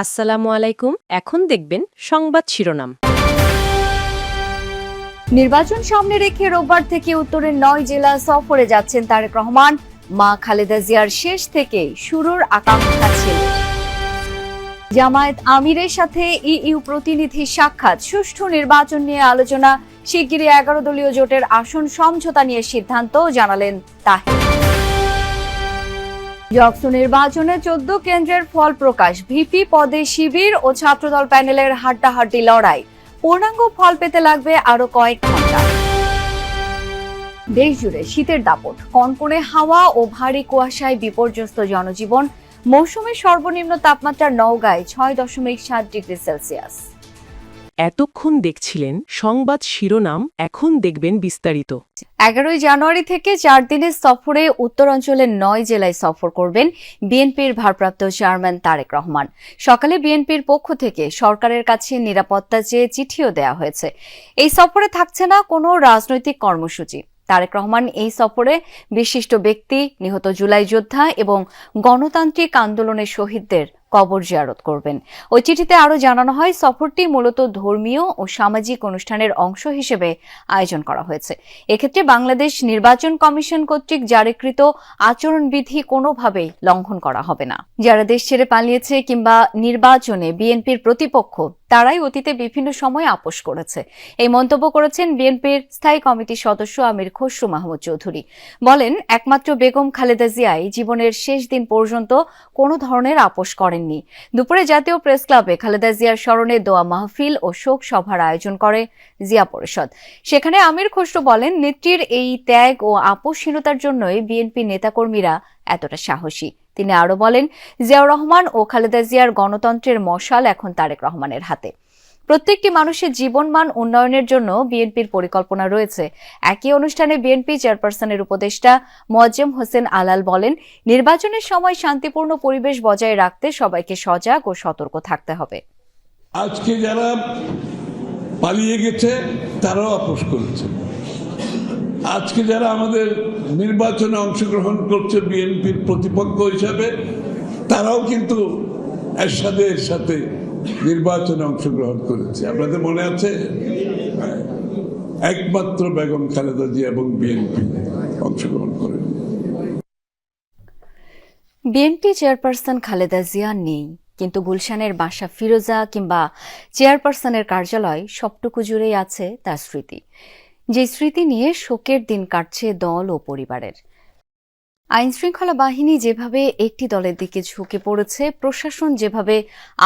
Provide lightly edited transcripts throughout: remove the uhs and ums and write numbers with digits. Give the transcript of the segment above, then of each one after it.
আসসালামু আলাইকুম। এখন দেখবেন সংবাদ শিরোনাম। নির্বাচন সামনে রেখে রোববার থেকে উত্তরের ৯ জেলা সফরে যাচ্ছেন তারেক রহমান। মা খালেদা জিয়ার শেষ থেকে শুরুর আকাঙ্ক্ষা ছিল। জামায়াত আমিরের সাথে ইইউ প্রতিনিধির সাক্ষাৎ, সুষ্ঠু নির্বাচন নিয়ে আলোচনা, শিগগিরই ১১ দলীয় জোটের আসন সমঝোতা নিয়ে সিদ্ধান্ত জানালেন তাহের। জকসু নির্বাচনে ১৪ কেন্দ্রের ফল প্রকাশ, ভিপি পদে শিবির ও ছাত্রদল প্যানেলের হাড্ডাহাড্ডি লড়াই, পূর্ণাঙ্গ ফল পেতে লাগবে আরো কয়েক ঘন্টা। দেশ জুড়ে শীতের দাপট, কনকনে হাওয়া ও ভারী কুয়াশায় বিপর্যস্ত জনজীবন। মৌসুমের সর্বনিম্ন তাপমাত্রা নওগাঁয় ৬.৭ ডিগ্রি সেলসিয়াস। এতক্ষণ দেখছিলেন সংবাদ শিরোনাম, এখন দেখবেন বিস্তারিত। ১১ জানুয়ারি থেকে ৪ দিনের সফরে উত্তরাঞ্চলের ৯ জেলায় সফর করবেন বিএনপির ভারপ্রাপ্ত চেয়ারম্যান তারেক রহমান। সকালে বিএনপির পক্ষ থেকে সরকারের কাছে নিরাপত্তা চেয়ে চিঠিও দেওয়া হয়েছে। এই সফরে থাকছে না কোনো রাজনৈতিক কর্মসূচি। তারেক রহমান এই সফরে বিশিষ্ট ব্যক্তি, নিহত জুলাই যোদ্ধা এবং গণতান্ত্রিক আন্দোলনের শহীদদের কবর জিয়ারত করবেন। ওই চিঠিতে আরও জানানো হয়, সফরটি মূলত ধর্মীয় ও সামাজিক অনুষ্ঠানের অংশ হিসেবে আয়োজন করা হয়েছে। এক্ষেত্রে বাংলাদেশ নির্বাচন কমিশন কর্তৃক জারিকৃত আচরণবিধি কোনোভাবেই লঙ্ঘন করা হবে না। যারা দেশ ছেড়ে পালিয়েছে কিংবা নির্বাচনে বিএনপির প্রতিপক্ষ, তারাই অতীতে বিভিন্ন সময় আপোষ করেছে। এই মন্তব্য করেছেন বিএনপির স্থায়ী কমিটির সদস্য আমির খসরু মাহমুদ চৌধুরী। বলেন, একমাত্র বেগম খালেদা জিয়াই জীবনের শেষ দিন পর্যন্ত কোনো ধরনের আপোষ করেননি। দুপুরে জাতীয় প্রেস ক্লাবে খালেদা জিয়ার স্মরণে দোয়া মাহফিল ও শোক সভার আয়োজন করে জিয়া পরিষদ। সেখানে আমির খসরু বলেন, নেত্রীর এই ত্যাগ ও আপোষহীনতার জন্যই বিএনপি নেতাকর্মীরা এতটা সাহসী। তিনি আরো বলেন, জিয়াউর রহমান ও খালেদা জিয়ার গণতন্ত্রের মশাল এখন তারেক রহমানের হাতে। প্রত্যেকটি মানুষের জীবনমান উন্নয়নের জন্য বিএনপির পরিকল্পনা রয়েছে। একই অনুষ্ঠানে বিএনপি চেয়ারপারসনের উপদেষ্টা মোয়াজ্জেম হোসেন আলাল বলেন, নির্বাচনের সময় শান্তিপূর্ণ পরিবেশ বজায় রাখতে সবাইকে সজাগ ও সতর্ক থাকতে হবে। আজকে যারা পালিয়ে গেছে তারাও আপোষ করেছে। আজকে যারা আমাদের নির্বাচনে অংশগ্রহণ করছে বিএনপির প্রতিপক্ষ হিসাবে, তারাও কিন্তু এরশাদের সাথে নির্বাচনে অংশগ্রহণ করেছে। আপনাদের মনে আছে? একমাত্র বেগম খালেদা জিয়া এবং বিএনপি অংশগ্রহণ করেন। বিএনপি চেয়ারপারসন খালেদা জিয়া নেই, কিন্তু গুলশানের বাসা ফিরোজা কিংবা চেয়ারপারসনের কার্যালয় সবটুকু জুড়েই আছে তার স্মৃতি, যে স্মৃতি নিয়ে শোকের দিন কাটছে দল ও পরিবারের। আইনশৃঙ্খলা বাহিনী যেভাবে একটি দলের দিকে ঝুঁকে পড়েছে, প্রশাসন যেভাবে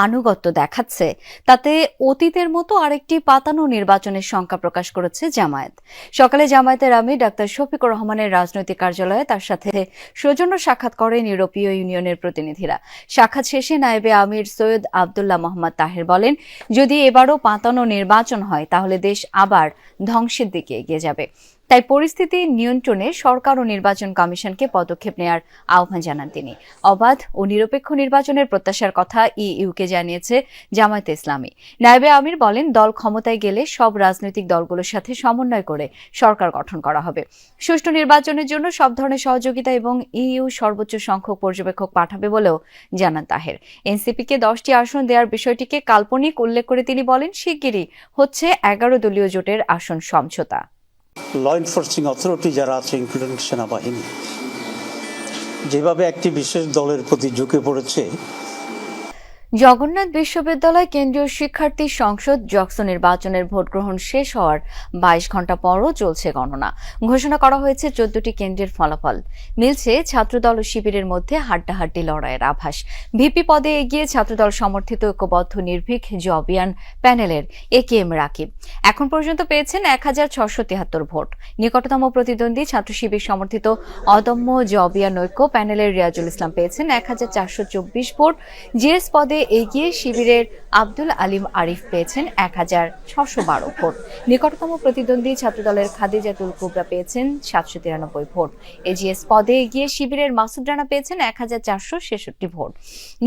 আনুগত্য দেখাচ্ছে, তাতে অতীতের মতো আরেকটি পাতানো নির্বাচনের শঙ্কা প্রকাশ করেছে জামায়াত। সকালে জামায়াতের আমির ডাক্তার শফিকুর রহমানের রাজনৈতিক কার্যালয়ে তার সাথে সৌজন্য সাক্ষাৎ করেন ইউরোপীয় ইউনিয়নের প্রতিনিধিরা। সাক্ষাৎ শেষে নায়েবে আমির সৈয়দ আবদুল্লাহ মোহাম্মদ তাহের বলেন, যদি এবারও পাতানো নির্বাচন হয় তাহলে দেশ আবার ধ্বংসের দিকে এগিয়ে যাবে। তাই পরিস্থিতি নিয়ন্ত্রণে সরকার ও নির্বাচন কমিশনকে পদক্ষেপ নেওয়ার আহ্বান জানান তিনি। অবাধ ও নিরপেক্ষ নির্বাচনের প্রত্যাশার কথা ইইউকে জানিয়েছে জামায়াতে ইসলামী। নায়েবে আমির বলেন, দল ক্ষমতায় গেলে সব রাজনৈতিক দলগুলোর সাথে সমন্বয় করে সরকার গঠন করা হবে। সুষ্ঠু নির্বাচনের জন্য সব ধরনের সহযোগিতা এবং ইইউ সর্বোচ্চ সংখ্যক পর্যবেক্ষক পাঠাবে বলেও জানান তাহের। এনসিপিকে 10টি আসন দেওয়ার বিষয়টিকে কাল্পনিক উল্লেখ করে তিনি বলেন, শিগগিরই হচ্ছে 11 দলীয় জোটের আসন সমঝোতা। ল এনফোর্সিং অথরিটি যারা আছে, ইনক্লুডিং সেনাবাহিনী, যেভাবে একটি বিশেষ দলের প্রতি ঝুঁকে পড়েছে। জগন্নাথ বিশ্ববিদ্যালয় কেন্দ্রীয় শিক্ষার্থী সংসদ জকসু নির্বাচনের ভোট গ্রহণ শেষ হওয়ার 22 ঘণ্টা পরও চলছে গণনা। ঘোষণা করা হয়েছে 14টি কেন্দ্রের ফলাফল। মিলছে ছাত্রদল ও শিবিরের মধ্যে হাড্ডাহাড্ডি লড়াইয়ের আভাস। ভিপি পদে এগিয়ে ছাত্রদল সমর্থিত ঐক্যবদ্ধ নির্ভীক জবিয়ান প্যানেলের একেএম রাকিব এখন পর্যন্ত পেয়েছেন 1673 ভোট। নিকটতম প্রতিদ্বন্দ্বী ছাত্র শিবির সমর্থিত অদম্য জবিয়ান ঐক্য প্যানেলের রিয়াজুল ইসলাম পেয়েছেন 1424 ভোট। জিএস পদে এগিয়ে শিবিরের আব্দুল আলিম আরিফ পেয়েছেন 1612 ভোট। নিকটতম প্রতিদ্বন্দ্বী ছাত্রদলের খাদিজাতুল কুবরা পেয়েছেন 793 ভোট। এজিএস পদে এগিয়ে শিবিরের মাসুদ রানা পেয়েছেন 1466 ভোট।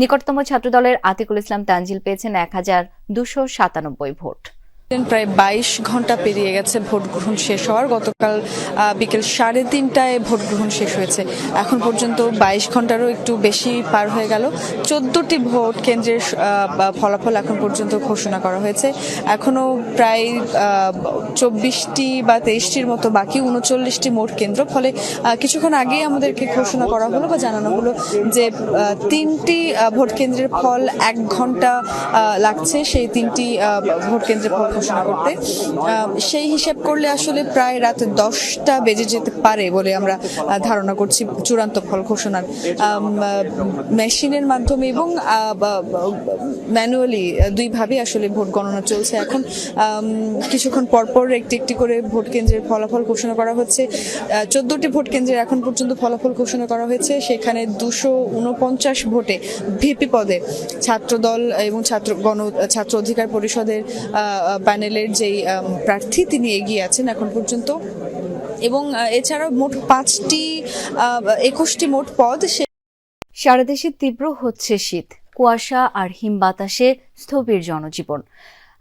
নিকটতম ছাত্রদলের আতিকুল ইসলাম তানজিল পেয়েছেন 1297 ভোট। প্রায় 22 ঘন্টা পেরিয়ে গেছে ভোট গ্রহণ শেষ হওয়ার। গতকাল বিকেল 3:30টায় ভোট গ্রহণ শেষ হয়েছে। এখন পর্যন্ত 22 ঘন্টারও একটু বেশি পার হয়ে গেল। 14টি ভোট কেন্দ্রের ফলাফল এখন পর্যন্ত ঘোষণা করা হয়েছে। এখনো প্রায় 24টি বা 23টির মতো বাকি, 39টি মোট কেন্দ্র। ফলে কিছুক্ষণ আগেই আমাদেরকে ঘোষণা করা হলো বা জানানো হলো যে 3টি ভোট কেন্দ্রের ফল 1 ঘন্টা লাগছে সেই 3টি ভোট কেন্দ্রের ফল ঘোষণা করতে। সেই হিসাব করলে আসলে প্রায় রাত 10টা বেজে যেতে পারে বলে আমরা ধারণা করছি চূড়ান্ত ফল ঘোষণার। মেশিনের মাধ্যমে এবং ম্যানুয়ালি দুইভাবে আসলে ভোট গণনা চলছে। এখন কিছুক্ষণ পরপর একটি একটি করে ভোট কেন্দ্রের ফলাফল ঘোষণা করা হচ্ছে। 14টি ভোট কেন্দ্রের এখন পর্যন্ত ফলাফল ঘোষণা করা হয়েছে। সেখানে 249 ভোটে ভিপি পদে ছাত্রদল এবং ছাত্র অধিকার পরিষদের প্যানেলের যেই প্রার্থী তিনি এগিয়ে আছেন এখন পর্যন্ত। এবং এছাড়াও মোট 21টি মোট পদ। সারা দেশে তীব্র হচ্ছে শীত, কুয়াশা আর হিম বাতাসে স্থবির জনজীবন।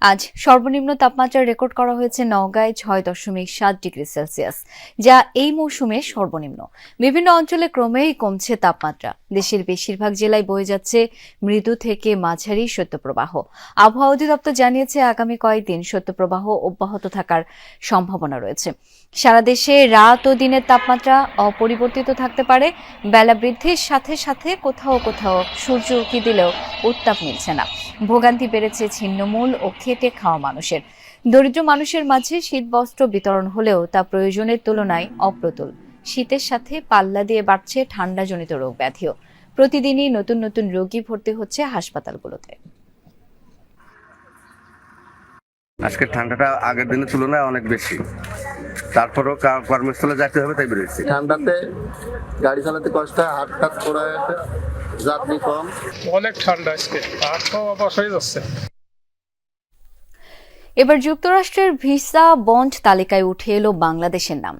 আজ সর্বনিম্ন তাপমাত্রা রেকর্ড করা হয়েছে নওগাঁয় 6.7 ডিগ্রি সেলসিয়াস, যা এই মৌসুমে সর্বনিম্ন। বিভিন্ন অঞ্চলে ক্রমেই কমছে তাপমাত্রা। দেশের বেশিরভাগ জেলায় বয়ে যাচ্ছে মৃদু থেকে মাঝারি শৈত্যপ্রবাহ। আবহাওয়া অধিদপ্তর জানিয়েছে আগামী কয়েকদিন শৈত্যপ্রবাহ অব্যাহত থাকার সম্ভাবনা রয়েছে। সারা দেশে রাত ও দিনের তাপমাত্রা অপরিবর্তিত থাকতে পারে। বেলা বৃদ্ধির সাথে সাথে কোথাও কোথাও সূর্য উঁকি দিলেও উত্তাপ মিলছে না। ভোগান্তি বেড়েছে ছিন্নমূল ও খেটে খাওয়া মানুষের। দরিদ্র মানুষের মাঝে শীতবস্ত্র বিতরণ হলেও তা প্রয়োজনের তুলনায় অপ্রতুল। শীতের সাথে পাল্লা দিয়ে বাড়ছে ঠান্ডাজনিত রোগ ব্যাধিও। প্রতিদিনই নতুন নতুন রোগী ভর্তি হচ্ছে হাসপাতালগুলোতে। আজকে ঠান্ডাটা আগের দিনের তুলনায় অনেক বেশি, তারপরও কর্মস্থলে যেতে হবে তাই বেরোচ্ছে। ঠান্ডাতে গাড়ি চালাতে কষ্ট হয়, হাত টাত পড়ে আছে, যাত্রী কম, অনেক ঠান্ডা আজকে, আর তো অবশ হয়ে যাচ্ছে। এবার যুক্তরাষ্ট্রের ভিসা বন্ড তালিকায় উঠে এলো বাংলাদেশের নাম।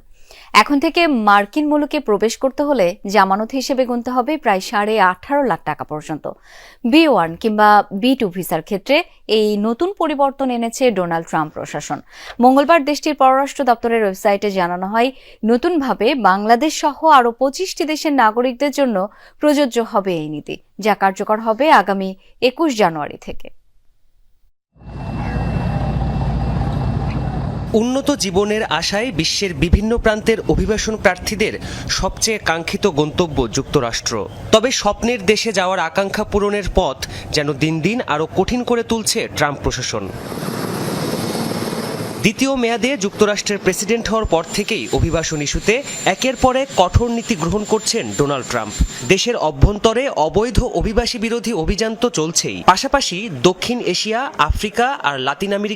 এখন থেকে মার্কিন মুলুকে প্রবেশ করতে হলে জামানত হিসেবে গুনতে হবে প্রায় 18.5 লাখ টাকা পর্যন্ত। B1 কিংবা B2 ভিসার ক্ষেত্রে এই নতুন পরিবর্তন এনেছে ডোনাল্ড ট্রাম্প প্রশাসন। মঙ্গলবার দেশটির পররাষ্ট্র দপ্তরের ওয়েবসাইটে জানানো হয়, নতুনভাবে বাংলাদেশ সহ আরও 25টি দেশের নাগরিকদের জন্য প্রযোজ্য হবে এই নীতি, যা কার্যকর হবে আগামী 21 জানুয়ারি থেকে। উন্নত জীবনের আশায় বিশ্বের বিভিন্ন প্রান্তের অভিবাসন প্রার্থীদের সবচেয়ে কাঙ্ক্ষিত গন্তব্য যুক্তরাষ্ট্র। তবে স্বপ্নের দেশে যাওয়ার আকাঙ্ক্ষা পূরণের পথ যেন দিন দিন আরও কঠিন করে তুলছে ট্রাম্প প্রশাসন। দ্বিতীয় মেয়াদে যুক্তরাষ্ট্রের প্রেসিডেন্ট হওয়ার পর থেকেই অভিবাসন ইস্যুতে একের পর এক কঠোর নীতি গ্রহণ করছেন ডোনাল্ড ট্রাম্প। দেশের অভ্যন্তরে অবৈধ অভিবাসী বিরোধী অভিযান তো চলছেই, পাশাপাশি দক্ষিণ এশিয়া, আফ্রিকা আর লাতিন আমেরিকা